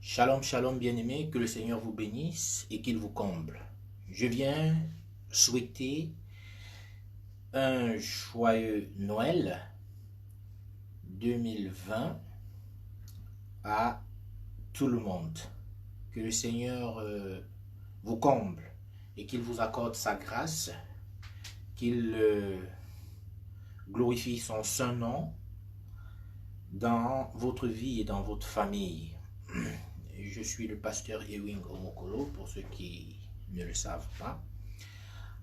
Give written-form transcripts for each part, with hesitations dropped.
Shalom, shalom bien-aimés, que le Seigneur vous bénisse et qu'il vous comble. Je viens souhaiter un joyeux Noël 2020 à tout le monde. Que le Seigneur vous comble et qu'il vous accorde sa grâce, qu'il glorifie son saint nom dans votre vie et dans votre famille. Je suis le pasteur Ewing Omokolo, pour ceux qui ne le savent pas.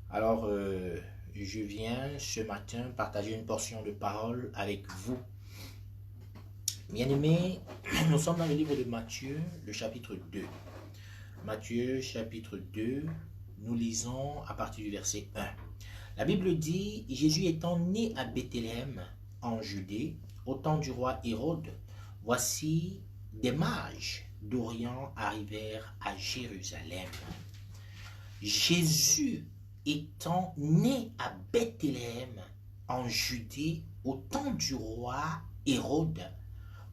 Alors, je viens ce matin partager une portion de parole avec vous. Bien-aimés, nous sommes dans le livre de Matthieu, le chapitre 2. Matthieu, chapitre 2, nous lisons à partir du verset 1. La Bible dit, Jésus étant né à Bethléem, en Judée, au temps du roi Hérode, voici des mages d'Orient arrivèrent à Jérusalem. Jésus étant né à Bethléem, en Judée, au temps du roi Hérode,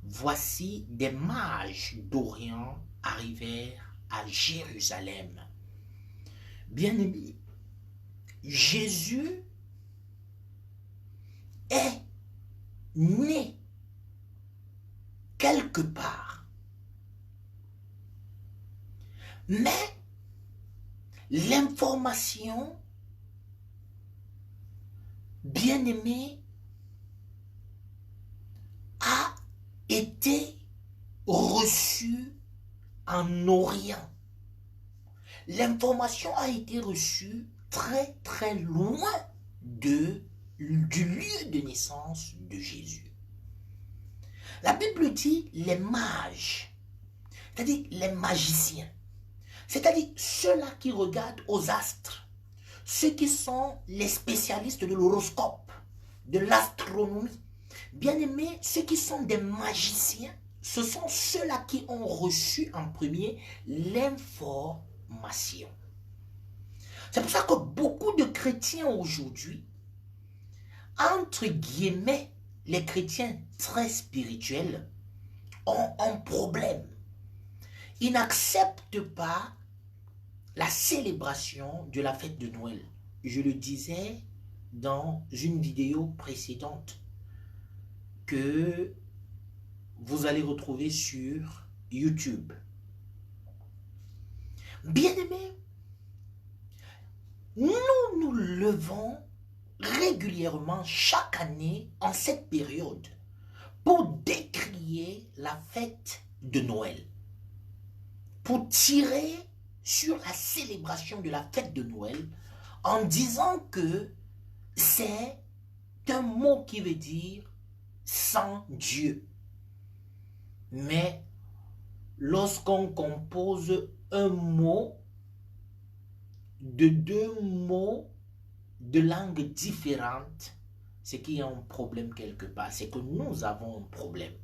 voici des mages d'Orient arrivèrent à Jérusalem. Bien-aimés, Jésus est né quelque part. Mais l'information, bien-aimée, a été reçue en Orient. L'information a été reçue très très loin du lieu de naissance de Jésus. La Bible dit les mages, c'est-à-dire les magiciens, c'est-à-dire ceux-là qui regardent aux astres, ceux qui sont les spécialistes de l'horoscope, de l'astronomie. Bien-aimés, ceux qui sont des magiciens, ce sont ceux-là qui ont reçu en premier l'information. C'est pour ça que beaucoup de chrétiens aujourd'hui, entre guillemets, les chrétiens très spirituels, ont un problème. Ils n'acceptent pas la célébration de la fête de Noël. Je le disais dans une vidéo précédente que vous allez retrouver sur YouTube. Bien-aimés, nous levons régulièrement chaque année en cette période pour décrier la fête de Noël, pour tirer sur la célébration de la fête de Noël en disant que c'est un mot qui veut dire sans Dieu. Mais lorsqu'on compose un mot de deux mots de langues différentes, c'est qu'il y a un problème quelque part. C'est que nous avons un problème.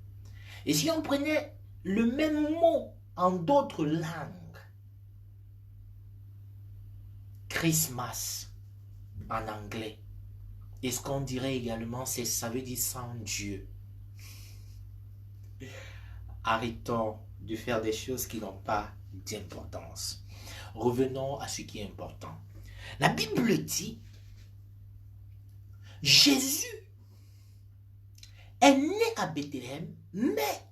Et si on prenait le même mot en d'autres langues, Christmas en anglais, est-ce qu'on dirait également ça veut dire sans Dieu? Arrêtons de faire des choses qui n'ont pas d'importance. Revenons à ce qui est important. La Bible dit, Jésus est né à Bethléem, mais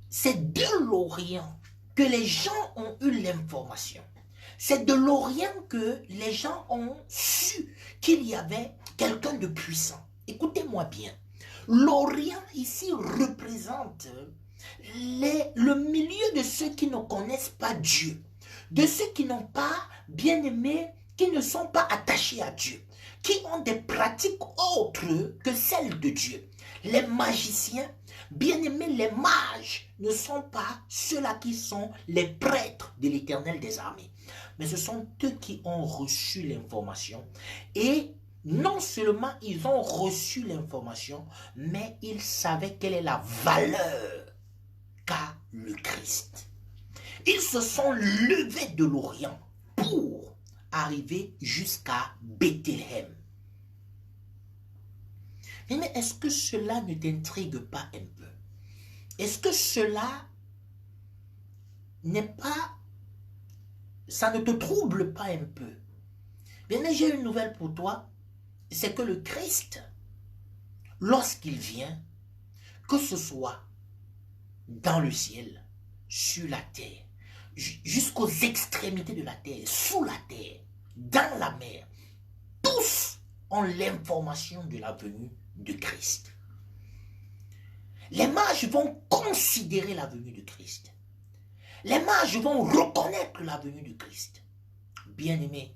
c'est de l'Orient que les gens ont eu l'information. C'est de l'Orient que les gens ont su qu'il y avait quelqu'un de puissant. Écoutez-moi bien. L'Orient ici représente le milieu de ceux qui ne connaissent pas Dieu, de ceux qui n'ont pas bien aimé, qui ne sont pas attachés à Dieu, qui ont des pratiques autres que celles de Dieu. Les magiciens, bien aimés, les mages ne sont pas ceux-là qui sont les prêtres de l'Éternel des armées, mais ce sont eux qui ont reçu l'information et non seulement ils ont reçu l'information, mais ils savaient quelle est la valeur qu'a le Christ. Ils se sont levés de l'Orient pour arriver jusqu'à Bethléem. Mais est-ce que cela ne t'intrigue pas un peu? est-ce que cela n'est pas, ça ne te trouble pas un peu? Bien, mais j'ai une nouvelle pour toi, c'est que le Christ, lorsqu'il vient, que ce soit dans le ciel, sur la terre, jusqu'aux extrémités de la terre, sous la terre, dans la mer, tous ont l'information de la venue de Christ. Les mages vont considérer la venue de Christ. Les mages vont reconnaître la venue de Christ. Bien-aimé,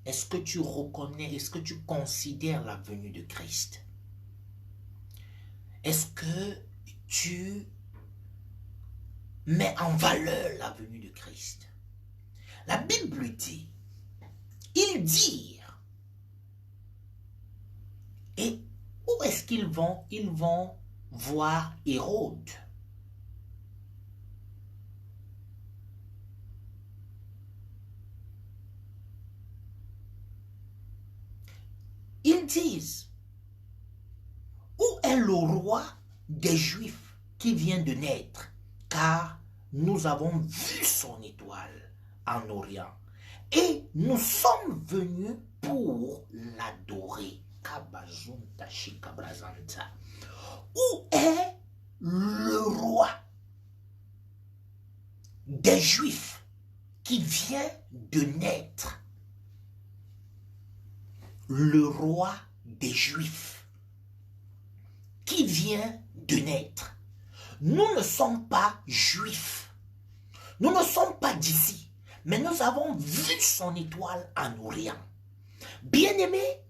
est-ce que tu reconnais, est-ce que tu considères la venue de Christ? Est-ce que tu mets en valeur la venue de Christ? La Bible dit, ils dirent, et où est-ce qu'ils vont? Ils vont voir Hérode. Ils disent, où est le roi des Juifs qui vient de naître? Car nous avons vu son étoile en Orient et nous sommes venus pour l'adorer. Où est le roi des Juifs qui vient de naître? Le roi des Juifs qui vient de naître. Nous ne sommes pas juifs. Nous ne sommes pas d'ici. Mais nous avons vu son étoile en Orient. Bien-aimés,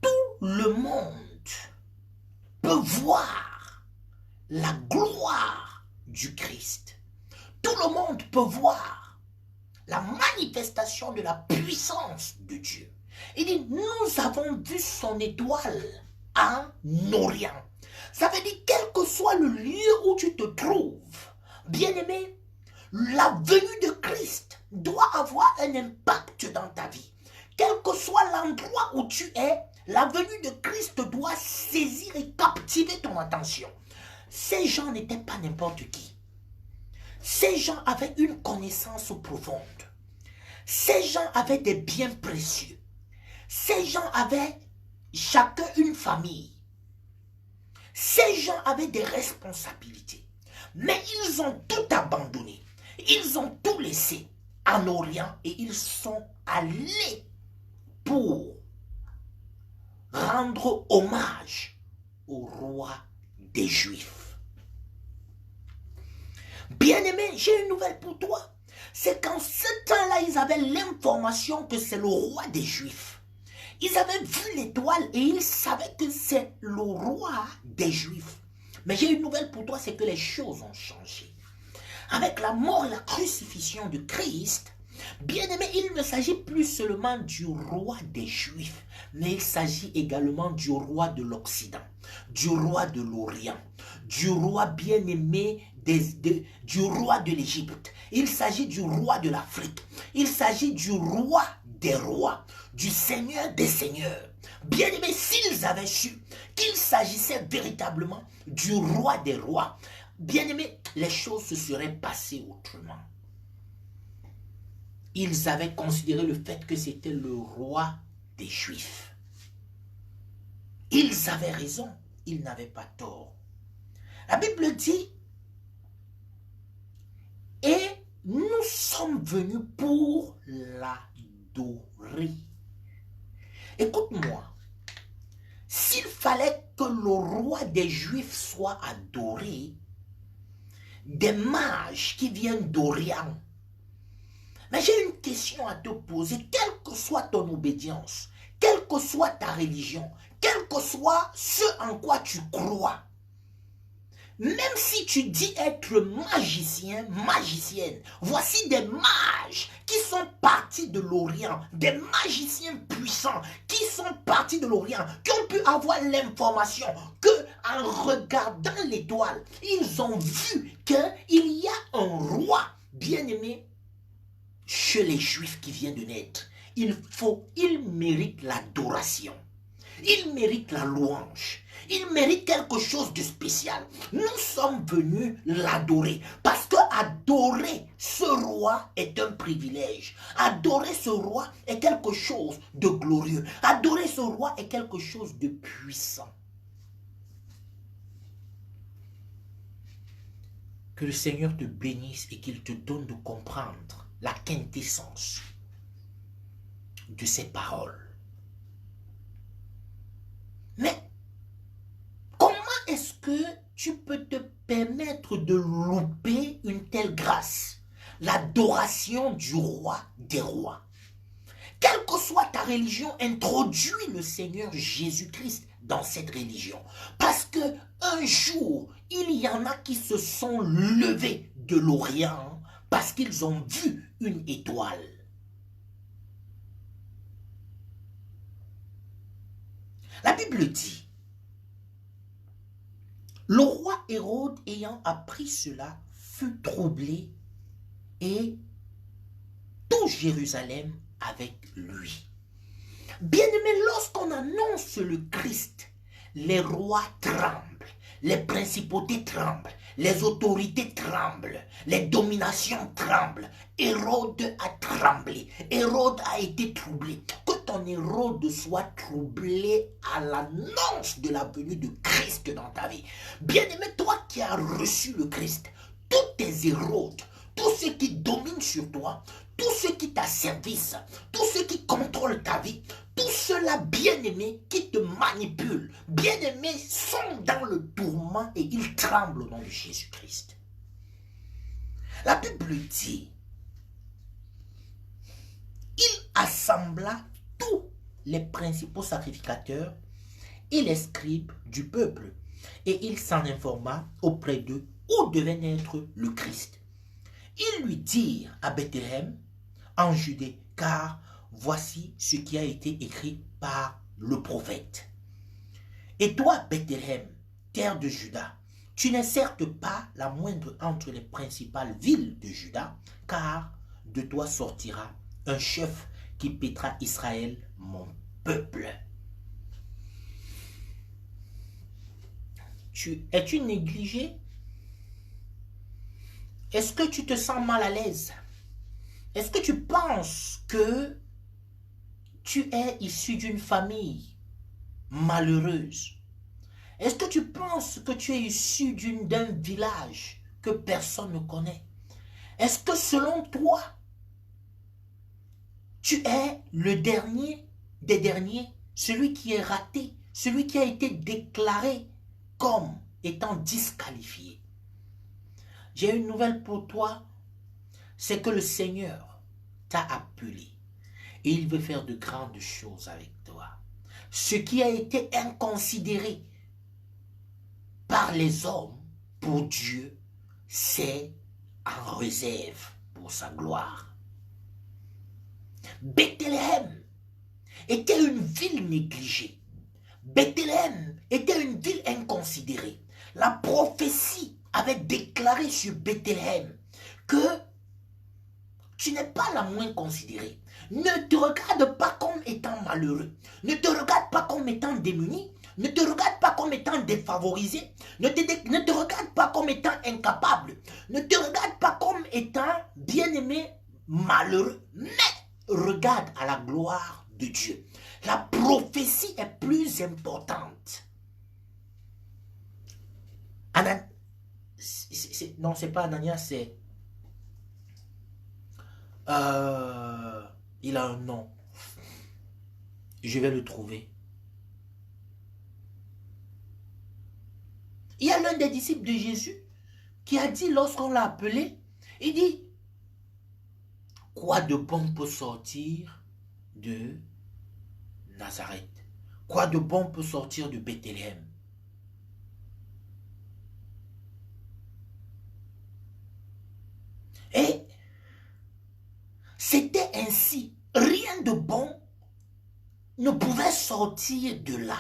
tout le monde peut voir la gloire du Christ. Tout le monde peut voir la manifestation de la puissance de Dieu. Il dit, nous avons vu son étoile en Orient. Ça veut dire, quel que soit le lieu où tu te trouves, bien-aimé, la venue de Christ doit avoir un impact dans ta vie. Quel que soit l'endroit où tu es, la venue de Christ doit saisir et captiver ton attention. Ces gens n'étaient pas n'importe qui. Ces gens avaient une connaissance profonde. Ces gens avaient des biens précieux. Ces gens avaient chacun une famille. Ces gens avaient des responsabilités. Mais ils ont tout abandonné. Ils ont tout laissé en Orient et ils sont allés pour rendre hommage au roi des Juifs. Bien-aimé, j'ai une nouvelle pour toi. C'est qu'en ce temps-là, ils avaient l'information que c'est le roi des Juifs. Ils avaient vu l'étoile et ils savaient que c'est le roi des Juifs. Mais j'ai une nouvelle pour toi, c'est que les choses ont changé. Avec la mort et la crucifixion de Christ, bien-aimé, il ne s'agit plus seulement du roi des Juifs, mais il s'agit également du roi de l'Occident, du roi de l'Orient, du roi bien-aimé, du roi de l'Égypte. Il s'agit du roi de l'Afrique. Il s'agit du roi des rois, du Seigneur des seigneurs. Bien-aimé, s'ils avaient su qu'il s'agissait véritablement du roi des rois, bien-aimé, les choses se seraient passées autrement. Ils avaient considéré le fait que c'était le roi des Juifs. Ils avaient raison, ils n'avaient pas tort. La Bible dit, et nous sommes venus pour l'adorer. Écoute-moi, s'il fallait que le roi des Juifs soit adoré, des mages qui viennent d'Orient, mais j'ai une question à te poser, quelle que soit ton obédience, quelle que soit ta religion, quel que soit ce en quoi tu crois, même si tu dis être magicien, magicienne, voici des mages qui sont partis de l'Orient, des magiciens puissants qui sont partis de l'Orient, qui ont pu avoir l'information que en regardant l'étoile, ils ont vu qu'il y a un roi bien-aimé chez les Juifs qui vient de naître. Il mérite l'adoration. Il mérite la louange. Il mérite quelque chose de spécial. Nous sommes venus l'adorer. Parce que adorer ce roi est un privilège. Adorer ce roi est quelque chose de glorieux. Adorer ce roi est quelque chose de puissant. Que le Seigneur te bénisse et qu'il te donne de comprendre la quintessence de ces paroles. Mais comment est-ce que tu peux te permettre de louper une telle grâce? L'adoration du roi des rois. Quelle que soit ta religion, introduis le Seigneur Jésus-Christ dans cette religion. Parce que un jour, il y en a qui se sont levés de l'Orient parce qu'ils ont vu une étoile. La Bible dit, le roi Hérode ayant appris cela fut troublé et tout Jérusalem avec lui. Bien-aimés, lorsqu'on annonce le Christ, les rois tremblent, les principautés tremblent, les autorités tremblent, les dominations tremblent. Hérode a tremblé, Hérode a été troublé. Que ton Hérode soit troublé à l'annonce de la venue de Christ dans ta vie. Bien-aimé, toi qui as reçu le Christ, tous tes Hérodes, tous ceux qui dominent sur toi, tous ceux qui t'asservissent, tous ceux qui contrôlent ta vie, tous ceux-là bien-aimés qui te manipulent, bien-aimés sont dans le tourment et ils tremblent au nom de Jésus-Christ. La Bible dit, il assembla tous les principaux sacrificateurs et les scribes du peuple et il s'en informa auprès d'eux où devait naître le Christ. Ils lui dirent à Bethléem, en Judée, car voici ce qui a été écrit par le prophète. Et toi, Bethléem, terre de Juda, tu n'es certes pas la moindre entre les principales villes de Juda, car de toi sortira un chef qui paîtra Israël, mon peuple. Es-tu négligé? Est-ce que tu te sens mal à l'aise? Est-ce que tu penses que tu es issu d'une famille malheureuse? Est-ce que tu penses que tu es issu d'un village que personne ne connaît? Est-ce que selon toi, tu es le dernier des derniers, celui qui est raté, celui qui a été déclaré comme étant disqualifié? J'ai une nouvelle pour toi, c'est que le Seigneur t'a appelé et il veut faire de grandes choses avec toi. Ce qui a été inconsidéré par les hommes pour Dieu, c'est en réserve pour sa gloire. Bethléem était une ville négligée. Bethléem était une ville inconsidérée. La prophétie avait déclaré sur Bethléem que tu n'es pas la moins considérée. Ne te regarde pas comme étant malheureux. Ne te regarde pas comme étant démuni. Ne te regarde pas comme étant défavorisé. Ne te regarde pas comme étant incapable. Ne te regarde pas comme étant bien-aimé malheureux. Mais regarde à la gloire de Dieu. La prophétie est plus importante. Non, c'est pas Ananias, c'est... il a un nom. Je vais le trouver. Il y a l'un des disciples de Jésus qui a dit lorsqu'on l'a appelé, il dit, quoi de bon peut sortir de Nazareth? Quoi de bon peut sortir de Bethléem? Et c'était ainsi. Rien de bon ne pouvait sortir de là.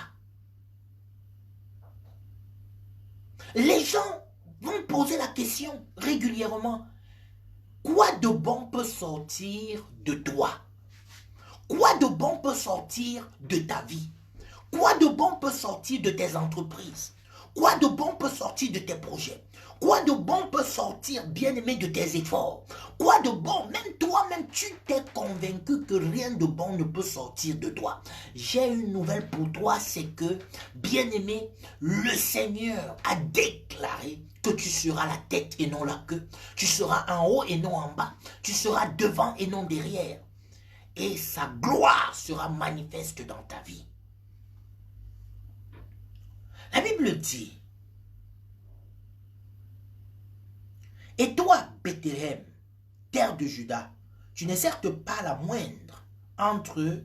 Les gens vont poser la question régulièrement. Quoi de bon peut sortir de toi? Quoi de bon peut sortir de ta vie? Quoi de bon peut sortir de tes entreprises? Quoi de bon peut sortir de tes projets? Quoi de bon peut sortir, bien-aimé, de tes efforts? Quoi de bon? Même toi-même, tu t'es convaincu que rien de bon ne peut sortir de toi. J'ai une nouvelle pour toi, c'est que, bien-aimé, le Seigneur a déclaré que tu seras la tête et non la queue. Tu seras en haut et non en bas. Tu seras devant et non derrière. Et sa gloire sera manifeste dans ta vie. La Bible dit, et toi, Bethléem, terre de Juda, tu n'es certes pas la moindre entre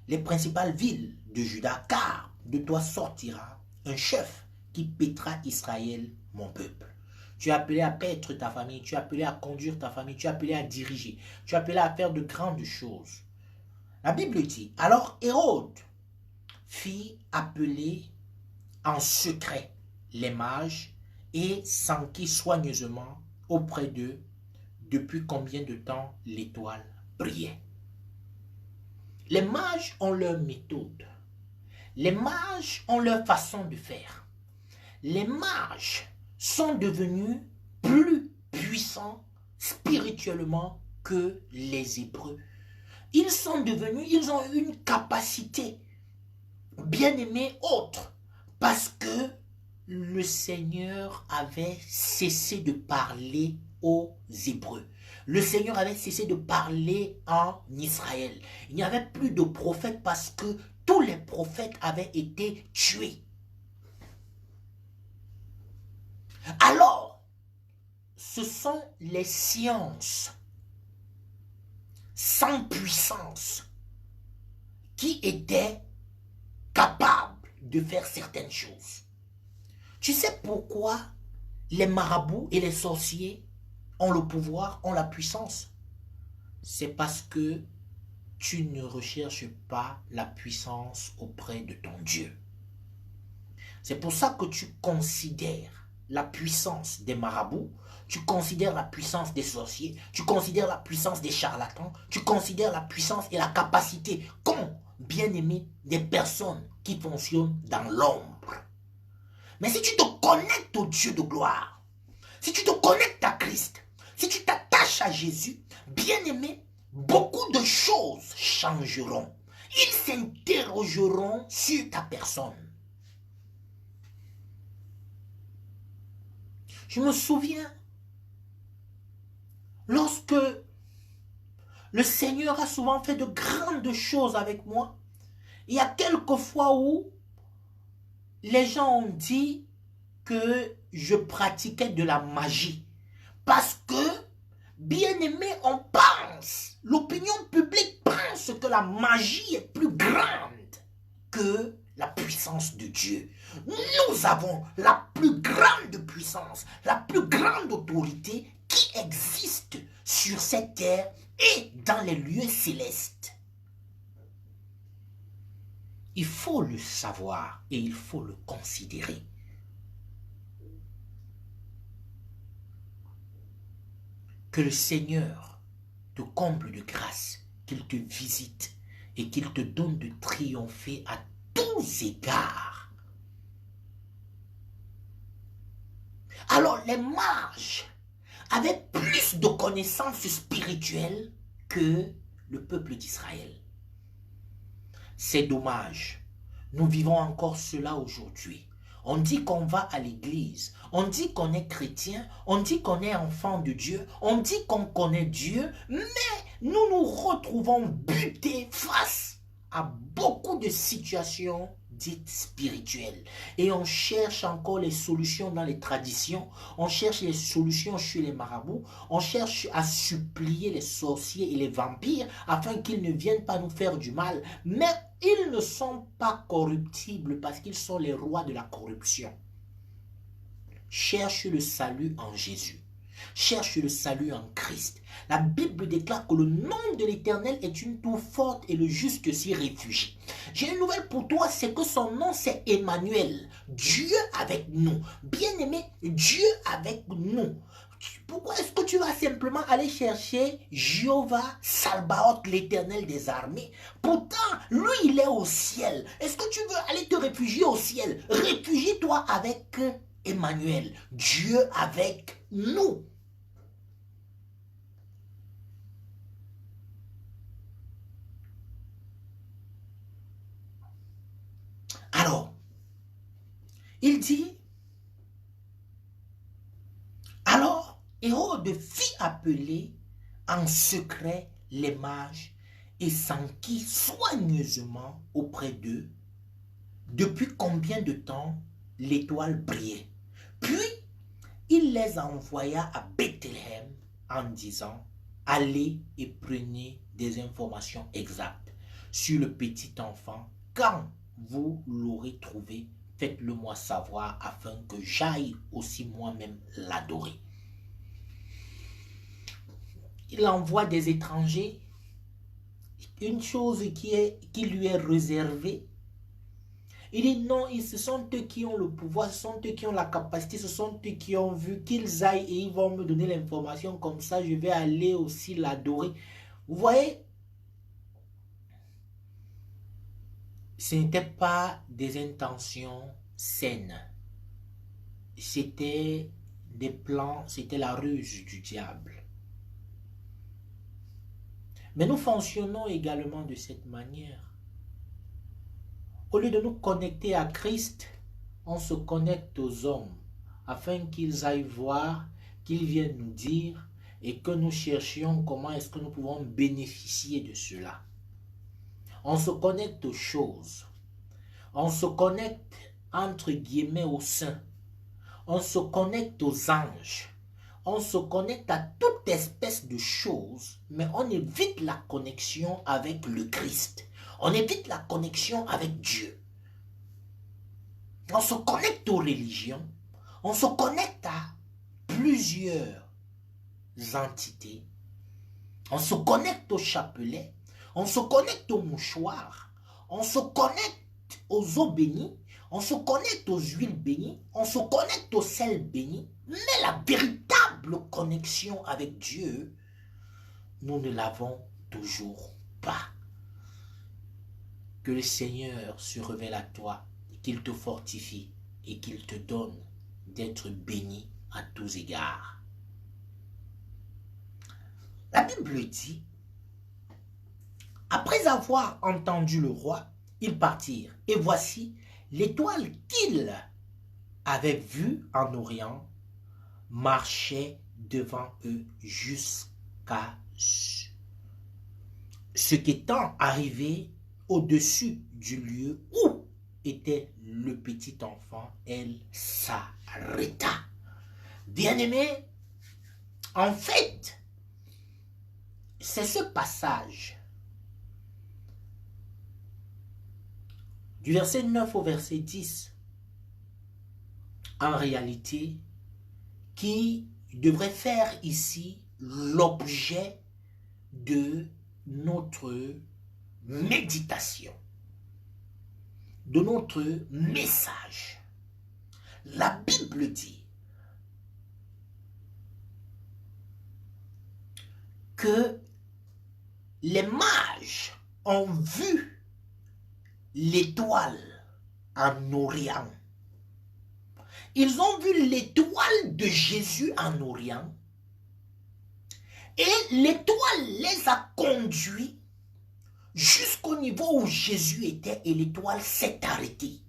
les principales villes de Juda, car de toi sortira un chef qui paîtra Israël, mon peuple. Tu es appelé à paître ta famille, tu es appelé à conduire ta famille, tu es appelé à diriger, tu es appelé à faire de grandes choses. La Bible dit, alors Hérode fit appeler en secret les mages et s'enquit soigneusement auprès d'eux depuis combien de temps l'étoile brillait. Les mages ont leur méthode. Les mages ont leur façon de faire. Les mages sont devenus plus puissants spirituellement que les Hébreux. Ils sont devenus, ils ont une capacité bien aimée autre parce que le Seigneur avait cessé de parler aux Hébreux. Le Seigneur avait cessé de parler en Israël. Il n'y avait plus de prophètes parce que tous les prophètes avaient été tués. Alors, ce sont les sciences sans puissance qui étaient capables de faire certaines choses. Tu sais pourquoi les marabouts et les sorciers ont le pouvoir, ont la puissance? C'est parce que tu ne recherches pas la puissance auprès de ton Dieu. C'est pour ça que tu considères la puissance des marabouts, tu considères la puissance des sorciers, tu considères la puissance des charlatans, tu considères la puissance et la capacité qu'ont, bien aimé, des personnes qui fonctionnent dans l'ombre. Mais si tu te connectes au Dieu de gloire, si tu te connectes à Christ, si tu t'attaches à Jésus, bien aimé, beaucoup de choses changeront. Ils s'interrogeront sur ta personne. Je me souviens, lorsque le Seigneur a souvent fait de grandes choses avec moi, il y a quelques fois où les gens ont dit que je pratiquais de la magie. Parce que, bien aimé, on pense, l'opinion publique pense que la magie est plus grande que la puissance de Dieu. Nous avons la plus grande puissance, la plus grande autorité qui existe sur cette terre et dans les lieux célestes. Il faut le savoir et il faut le considérer. Que le Seigneur te comble de grâce, qu'il te visite et qu'il te donne de triompher à tous égards. Alors les mages avaient plus de connaissances spirituelles que le peuple d'Israël. C'est dommage. Nous vivons encore cela aujourd'hui. On dit qu'on va à l'église, on dit qu'on est chrétien, on dit qu'on est enfant de Dieu, on dit qu'on connaît Dieu, mais nous nous retrouvons butés face à beaucoup de situations dites spirituelles. Et on cherche encore les solutions dans les traditions, on cherche les solutions chez les marabouts, on cherche à supplier les sorciers et les vampires afin qu'ils ne viennent pas nous faire du mal. Mais ils ne sont pas corruptibles parce qu'ils sont les rois de la corruption. Cherche le salut en Jésus. Cherche le salut en Christ. La Bible déclare que le nom de l'Éternel est une tour forte et le juste s'y réfugie. J'ai une nouvelle pour toi, c'est que son nom c'est Emmanuel. Dieu avec nous. Bien-aimé, Dieu avec nous. Pourquoi est-ce que tu vas simplement aller chercher Jéhovah Salbaoth, l'Éternel des armées? Pourtant, lui, il est au ciel. Est-ce que tu veux aller te réfugier au ciel? Réfugie-toi avec Emmanuel, Dieu avec nous. Alors, il dit, alors Hérode fit appeler en secret les mages et s'enquit soigneusement auprès d'eux depuis combien de temps l'étoile brillait. Puis, il les envoya à Bethléem en disant, allez et prenez des informations exactes sur le petit enfant. Quand vous l'aurez trouvé, faites-le moi savoir afin que j'aille aussi moi-même l'adorer. Il envoie des étrangers, une chose qui lui est réservée. Il dit non, ce sont eux qui ont le pouvoir, ce sont eux qui ont la capacité, ce sont eux qui ont vu, qu'ils aillent et ils vont me donner l'information, comme ça je vais aller aussi l'adorer. Vous voyez, ce n'était pas des intentions saines. C'était des plans, c'était la ruse du diable. Mais nous fonctionnons également de cette manière. Au lieu de nous connecter à Christ, on se connecte aux hommes afin qu'ils aillent voir, qu'ils viennent nous dire et que nous cherchions comment est-ce que nous pouvons bénéficier de cela. On se connecte aux choses. On se connecte entre guillemets aux saints. On se connecte aux anges. On se connecte à toute espèce de choses, mais on évite la connexion avec le Christ. On évite la connexion avec Dieu. On se connecte aux religions. On se connecte à plusieurs entités. On se connecte au chapelet. On se connecte aux mouchoirs. On se connecte aux eaux bénies. On se connecte aux huiles bénies. On se connecte au sel béni. Mais la véritable connexion avec Dieu, nous ne l'avons toujours pas. Que le Seigneur se révèle à toi, qu'il te fortifie et qu'il te donne d'être béni à tous égards. La Bible dit, après avoir entendu le roi, ils partirent. Et voici, l'étoile qu'ils avaient vue en Orient marchait devant eux jusqu'à ce qu'étant arrivé au-dessus du lieu où était le petit enfant, elle s'arrêta. Bien-aimé, en fait, c'est ce passage du verset 9 au verset 10, en réalité, qui devrait faire ici l'objet de notre méditation, de notre message. La Bible dit que les mages ont vu l'étoile en Orient. Ils ont vu l'étoile de Jésus en Orient et l'étoile les a conduits jusqu'au niveau où Jésus était et l'étoile s'est arrêtée.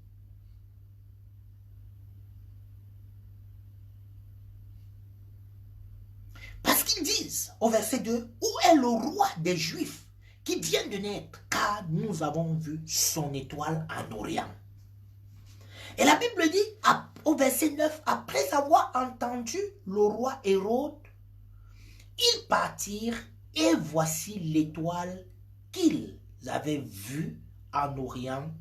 Parce qu'ils disent au verset 2, où est le roi des Juifs qui vient de naître, car nous avons vu son étoile en Orient. Et la Bible dit au verset 9, après avoir entendu le roi Hérode, ils partirent et voici l'étoile qu'ils avaient vue en Orient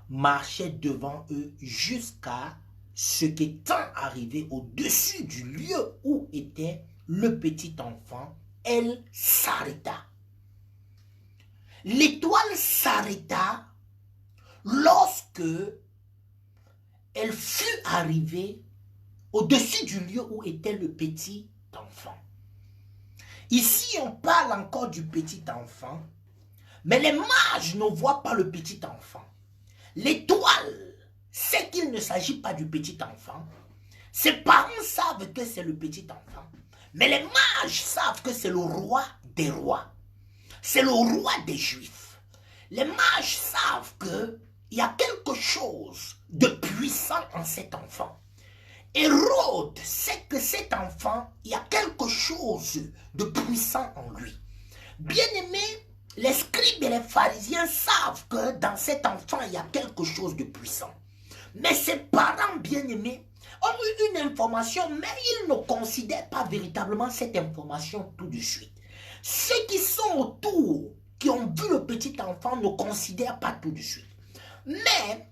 marchait devant eux jusqu'à ce qu'étant arrivé au-dessus du lieu où était le petit enfant, elle s'arrêta. L'étoile s'arrêta lorsque elle fut arrivée au-dessus du lieu où était le petit enfant. Ici, on parle encore du petit enfant, mais les mages ne voient pas le petit enfant. L'étoile sait qu'il ne s'agit pas du petit enfant. Ses parents savent que c'est le petit enfant. Mais les mages savent que c'est le roi des rois. C'est le roi des Juifs. Les mages savent qu'il y a quelque chose de puissant en cet enfant. Hérode sait que cet enfant, il y a quelque chose de puissant en lui. Bien-aimé, les scribes et les pharisiens savent que dans cet enfant, il y a quelque chose de puissant. Mais ses parents bien-aimés ont eu une information, mais ils ne considèrent pas véritablement cette information tout de suite. Ceux qui sont autour, qui ont vu le petit enfant, ne considèrent pas tout de suite. Mais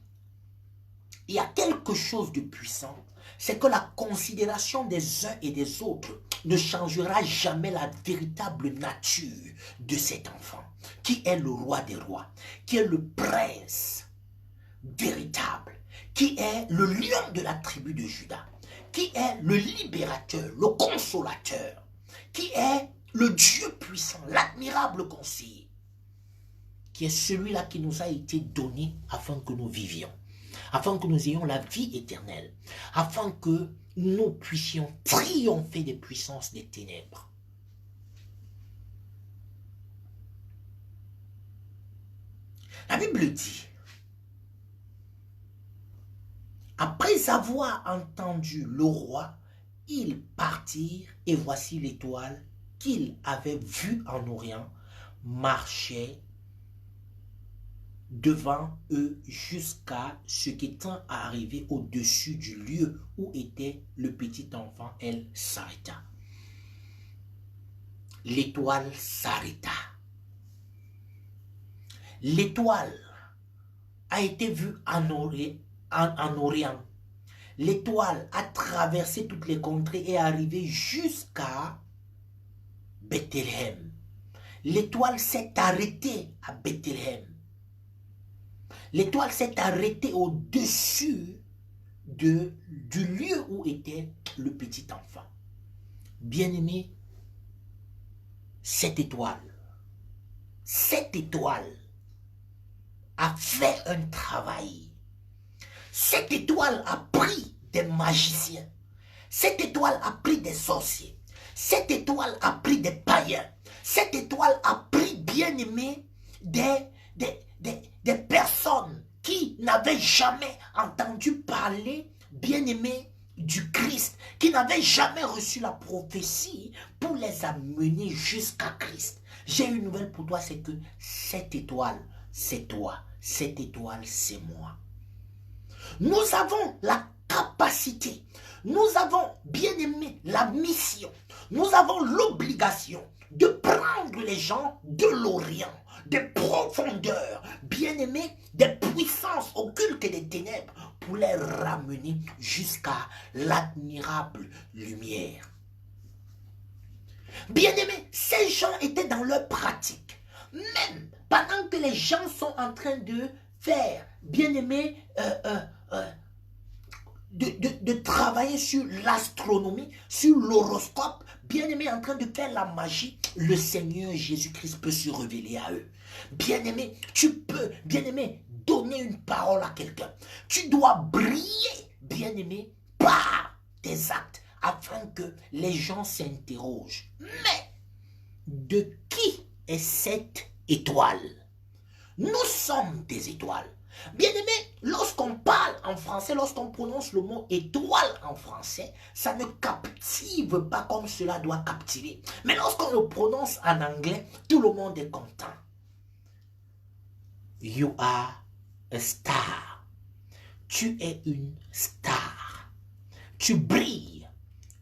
il y a quelque chose de puissant. C'est que la considération des uns et des autres ne changera jamais la véritable nature de cet enfant, qui est le roi des rois, qui est le prince véritable, qui est le lion de la tribu de Juda, qui est le libérateur, le consolateur, qui est le Dieu puissant, l'admirable conseiller, qui est celui-là qui nous a été donné afin que nous vivions, afin que nous ayons la vie éternelle, afin que nous puissions triompher des puissances des ténèbres. La Bible dit, après avoir entendu le roi, ils partirent et voici l'étoile qu'ils avaient vue en Orient marchait devant eux jusqu'à ce qu'étant arrivé au-dessus du lieu où était le petit enfant, elle s'arrêta. L'étoile s'arrêta. L'étoile a été vue en Orient. L'étoile a traversé toutes les contrées et est arrivée jusqu'à Bethléem. L'étoile s'est arrêtée à Bethléem. L'étoile s'est arrêtée au-dessus du lieu où était le petit enfant. Bien-aimé, cette étoile a fait un travail. Cette étoile a pris des magiciens. Cette étoile a pris des sorciers. Cette étoile a pris des païens. Cette étoile a pris, bien-aimé, des personnes qui n'avaient jamais entendu parler, bien-aimé, du Christ, qui n'avaient jamais reçu la prophétie pour les amener jusqu'à Christ. J'ai une nouvelle pour toi, c'est que cette étoile, c'est toi. Cette étoile, c'est moi. Nous avons la capacité, nous avons, bien aimé, la mission, nous avons l'obligation de prendre les gens de l'Orient, des profondeurs, bien aimés, des puissances occultes et des ténèbres, pour les ramener jusqu'à l'admirable lumière. Bien aimés, ces gens étaient dans leur pratique. Même pendant que les gens sont en train de faire, bien aimé, de travailler sur l'astronomie, sur l'horoscope, bien aimé, en train de faire la magie, le Seigneur Jésus-Christ peut se révéler à eux. Bien aimé, tu peux, bien aimé, donner une parole à quelqu'un. Tu dois briller, bien aimé, par tes actes, afin que les gens s'interrogent. Mais, de qui est cette étoile? Nous sommes des étoiles. Bien aimé, lorsqu'on parle en français, lorsqu'on prononce le mot étoile en français, ça ne captive pas comme cela doit captiver. Mais lorsqu'on le prononce en anglais, tout le monde est content. You are a star. Tu es une star. Tu brilles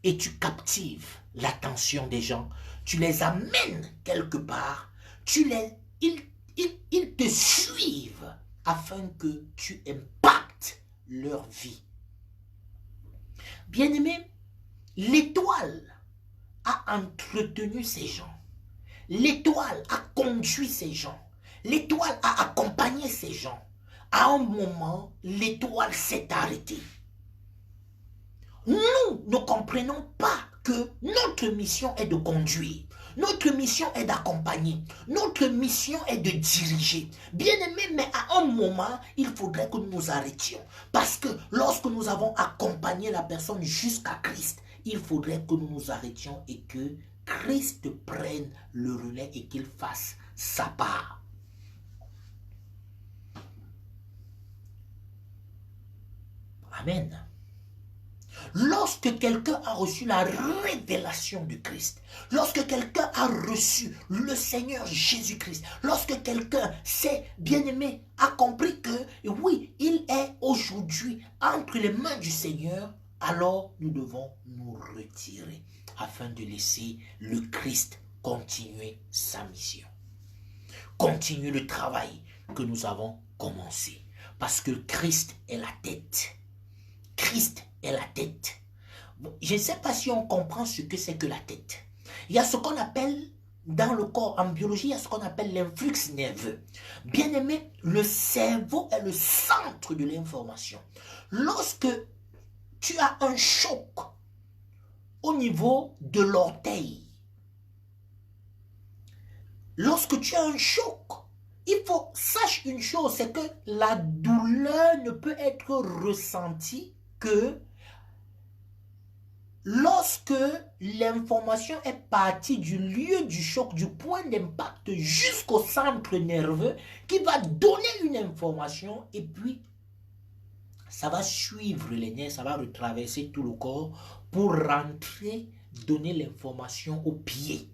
et tu captives l'attention des gens. Tu les amènes quelque part. Ils te suivent afin que tu impactes leur vie. Bien-aimé, l'étoile a entretenu ces gens. L'étoile a conduit ces gens. L'étoile a accompagné ces gens. À un moment, l'étoile s'est arrêtée. Nous ne comprenons pas que notre mission est de conduire. Notre mission est d'accompagner. Notre mission est de diriger. Bien-aimé, mais à un moment, il faudrait que nous nous arrêtions. Parce que lorsque nous avons accompagné la personne jusqu'à Christ, il faudrait que nous nous arrêtions et que Christ prenne le relais et qu'il fasse sa part. Amen. Lorsque quelqu'un a reçu la révélation du Christ, lorsque quelqu'un a reçu le Seigneur Jésus-Christ, lorsque quelqu'un s'est bien-aimé, a compris que oui, il est aujourd'hui entre les mains du Seigneur, alors nous devons nous retirer afin de laisser le Christ continuer sa mission. Continuer le travail que nous avons commencé. Parce que Christ est la tête. Christ est la tête. Bon, je ne sais pas si on comprend ce que c'est que la tête. Il y a ce qu'on appelle, dans le corps, en biologie, il y a ce qu'on appelle l'influx nerveux. Bien aimé, le cerveau est le centre de l'information. Lorsque tu as un choc au niveau de l'orteil, lorsque tu as un choc, il faut, sache une chose, c'est que la douleur ne peut être ressentie que lorsque l'information est partie du lieu du choc, du point d'impact jusqu'au centre nerveux qui va donner une information et puis ça va suivre les nerfs, ça va retraverser tout le corps pour rentrer, donner l'information au pied.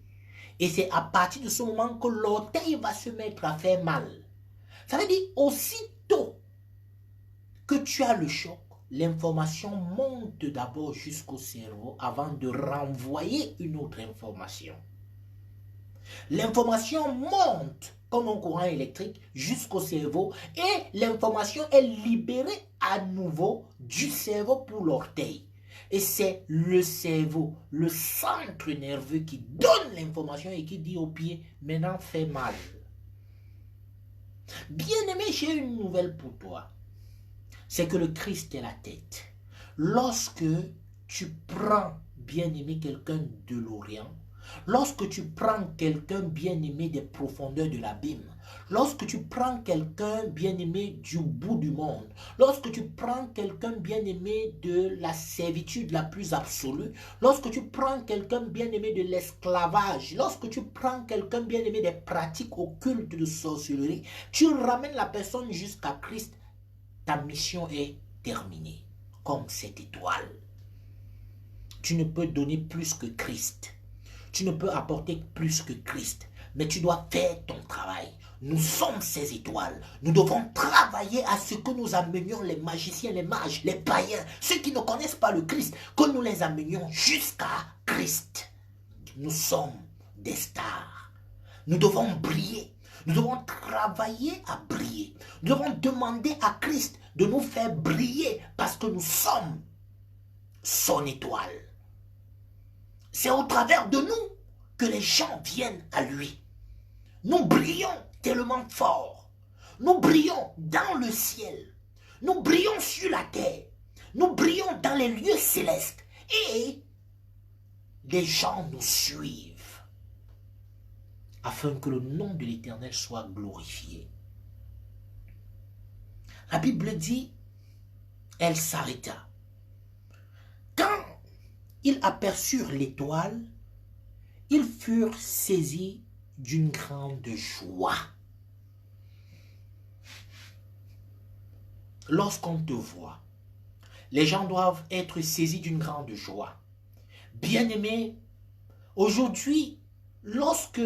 Et c'est à partir de ce moment que l'orteil va se mettre à faire mal. Ça veut dire aussitôt que tu as le choc, l'information monte d'abord jusqu'au cerveau avant de renvoyer une autre information. L'information monte comme un courant électrique jusqu'au cerveau et l'information est libérée à nouveau du cerveau pour l'orteil. Et c'est le cerveau, le centre nerveux qui donne l'information et qui dit au pied, maintenant fais mal. Bien-aimé, j'ai une nouvelle pour toi. C'est que le Christ est la tête. Lorsque tu prends, bien-aimé, quelqu'un de l'Orient, lorsque tu prends quelqu'un bien-aimé des profondeurs de l'abîme, lorsque tu prends quelqu'un bien-aimé du bout du monde, lorsque tu prends quelqu'un bien-aimé de la servitude la plus absolue, lorsque tu prends quelqu'un bien-aimé de l'esclavage, lorsque tu prends quelqu'un bien-aimé des pratiques occultes de sorcellerie, tu ramènes la personne jusqu'à Christ, ta mission est terminée, comme cette étoile. Tu ne peux donner plus que Christ. Tu ne peux apporter plus que Christ, mais tu dois faire ton travail. Nous sommes ces étoiles. Nous devons travailler à ce que nous amenions les magiciens, les mages, les païens, ceux qui ne connaissent pas le Christ, que nous les amenions jusqu'à Christ. Nous sommes des stars. Nous devons briller. Nous devons travailler à briller. Nous devons demander à Christ de nous faire briller parce que nous sommes son étoile. C'est au travers de nous que les gens viennent à lui. Nous brillons tellement fort. Nous brillons dans le ciel. Nous brillons sur la terre. Nous brillons dans les lieux célestes. Et les gens nous suivent afin que le nom de l'Éternel soit glorifié. La Bible dit, elle s'arrêta. Quand ils aperçurent l'étoile, ils furent saisis d'une grande joie. Lorsqu'on te voit, les gens doivent être saisis d'une grande joie. Bien-aimés, aujourd'hui, lorsque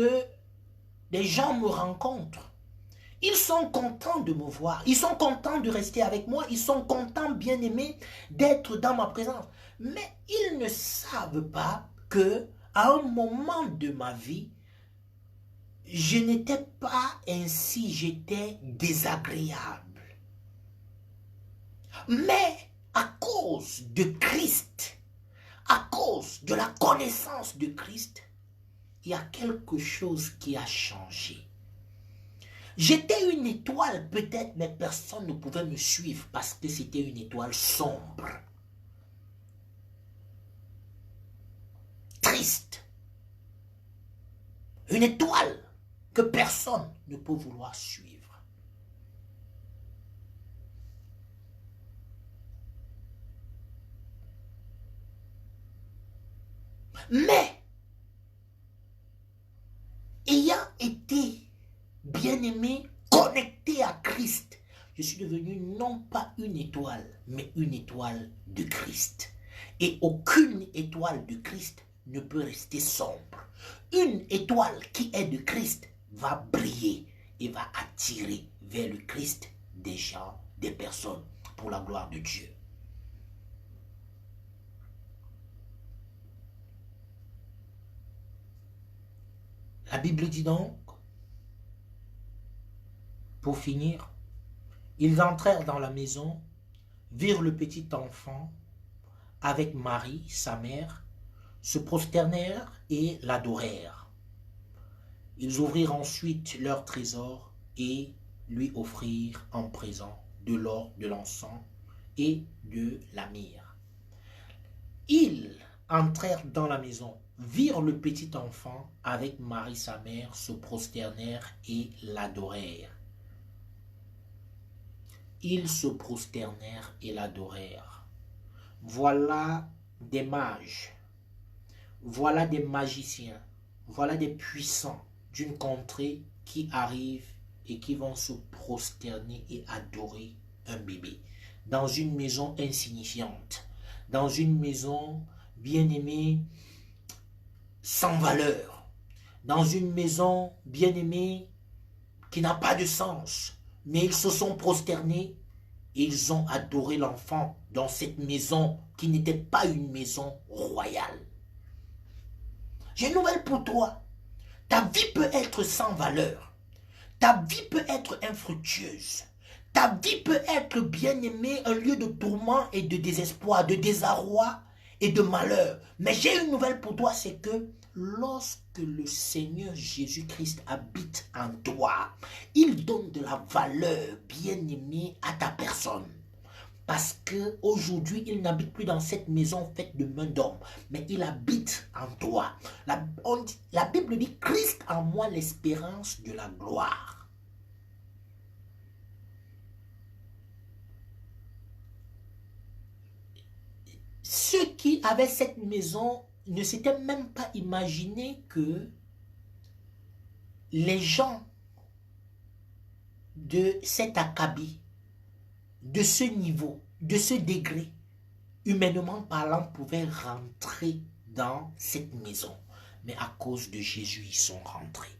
les gens me rencontrent, ils sont contents de me voir, ils sont contents de rester avec moi, ils sont contents, bien-aimés, d'être dans ma présence. Mais ils ne savent pas que à un moment de ma vie, je n'étais pas ainsi, j'étais désagréable. Mais à cause de Christ, à cause de la connaissance de Christ, il y a quelque chose qui a changé. J'étais une étoile peut-être, mais personne ne pouvait me suivre parce que c'était une étoile sombre. Une étoile que personne ne peut vouloir suivre. Mais, ayant été bien-aimé, connecté à Christ, je suis devenu non pas une étoile, mais une étoile de Christ. Et aucune étoile de Christ ne peut rester sombre. Une étoile qui est de Christ va briller et va attirer vers le Christ des gens, des personnes, pour la gloire de Dieu. La Bible dit donc, pour finir, ils entrèrent dans la maison, virent le petit enfant avec Marie, sa mère, se prosternèrent et l'adorèrent. Ils ouvrirent ensuite leur trésor et lui offrirent en présent de l'or, de l'encens et de la myrrhe. Ils entrèrent dans la maison, virent le petit enfant avec Marie sa mère, se prosternèrent et l'adorèrent. Ils se prosternèrent et l'adorèrent. Voilà des mages, voilà des magiciens, voilà des puissants d'une contrée qui arrivent et qui vont se prosterner et adorer un bébé dans une maison insignifiante, dans une maison bien-aimée sans valeur, dans une maison bien-aimée qui n'a pas de sens, mais ils se sont prosternés et ils ont adoré l'enfant dans cette maison qui n'était pas une maison royale. J'ai une nouvelle pour toi. Ta vie peut être sans valeur. Ta vie peut être infructueuse. Ta vie peut être bien-aimée, un lieu de tourment et de désespoir, de désarroi et de malheur. Mais j'ai une nouvelle pour toi, c'est que lorsque le Seigneur Jésus-Christ habite en toi, il donne de la valeur, bien-aimée, à ta personne. Parce qu'aujourd'hui, il n'habite plus dans cette maison faite de main d'homme, mais il habite en toi. La Bible dit, Christ en moi, l'espérance de la gloire. Ceux qui avaient cette maison ne s'étaient même pas imaginé que les gens de cet acabit, de ce niveau, de ce degré, humainement parlant, pouvaient rentrer dans cette maison. Mais à cause de Jésus, ils sont rentrés.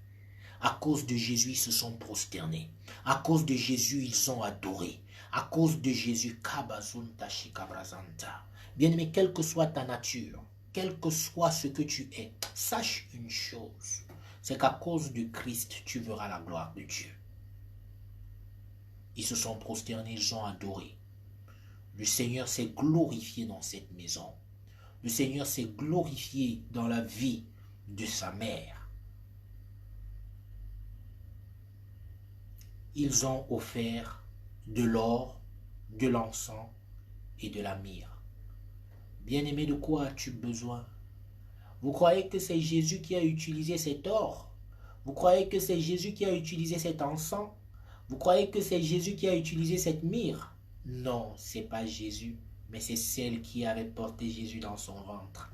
À cause de Jésus, ils se sont prosternés. À cause de Jésus, ils ont adoré. À cause de Jésus, bien-aimé, quelle que soit ta nature, quel que soit ce que tu es, sache une chose, c'est qu'à cause de Christ, tu verras la gloire de Dieu. Ils se sont prosternés, ils ont adoré. Le Seigneur s'est glorifié dans cette maison. Le Seigneur s'est glorifié dans la vie de sa mère. Ils ont offert de l'or, de l'encens et de la myrrhe. Bien-aimé, de quoi as-tu besoin? Vous croyez que c'est Jésus qui a utilisé cet or? Vous croyez que c'est Jésus qui a utilisé cet encens? Vous croyez que c'est Jésus qui a utilisé cette myrrhe? Non, ce n'est pas Jésus, mais c'est celle qui avait porté Jésus dans son ventre.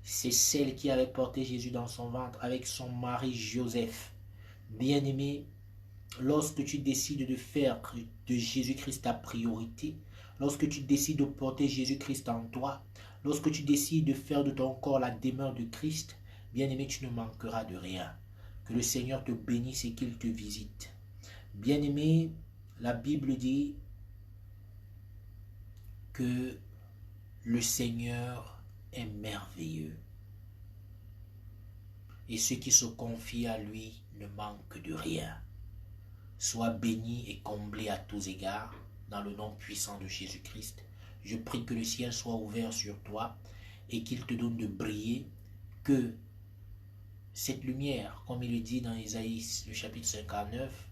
C'est celle qui avait porté Jésus dans son ventre avec son mari Joseph. Bien-aimé, lorsque tu décides de faire de Jésus-Christ ta priorité, lorsque tu décides de porter Jésus-Christ en toi, lorsque tu décides de faire de ton corps la demeure de Christ, bien-aimé, tu ne manqueras de rien. Que le Seigneur te bénisse et qu'il te visite. Bien-aimé, la Bible dit que le Seigneur est merveilleux. Et ceux qui se confient à lui ne manquent de rien. Sois béni et comblé à tous égards dans le nom puissant de Jésus-Christ. Je prie que le ciel soit ouvert sur toi et qu'il te donne de briller, que cette lumière, comme il le dit dans Isaïe, le chapitre 59,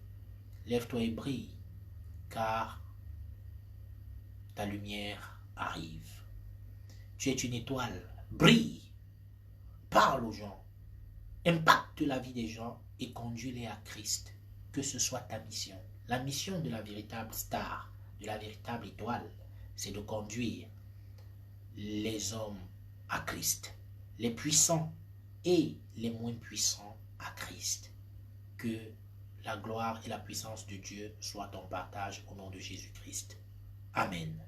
lève-toi et brille, car ta lumière arrive. Tu es une étoile, brille, parle aux gens, impacte la vie des gens et conduis-les à Christ. Que ce soit ta mission. La mission de la véritable star, de la véritable étoile, c'est de conduire les hommes à Christ, les puissants et les moins puissants à Christ. Que la gloire et la puissance de Dieu soient ton partage au nom de Jésus-Christ. Amen.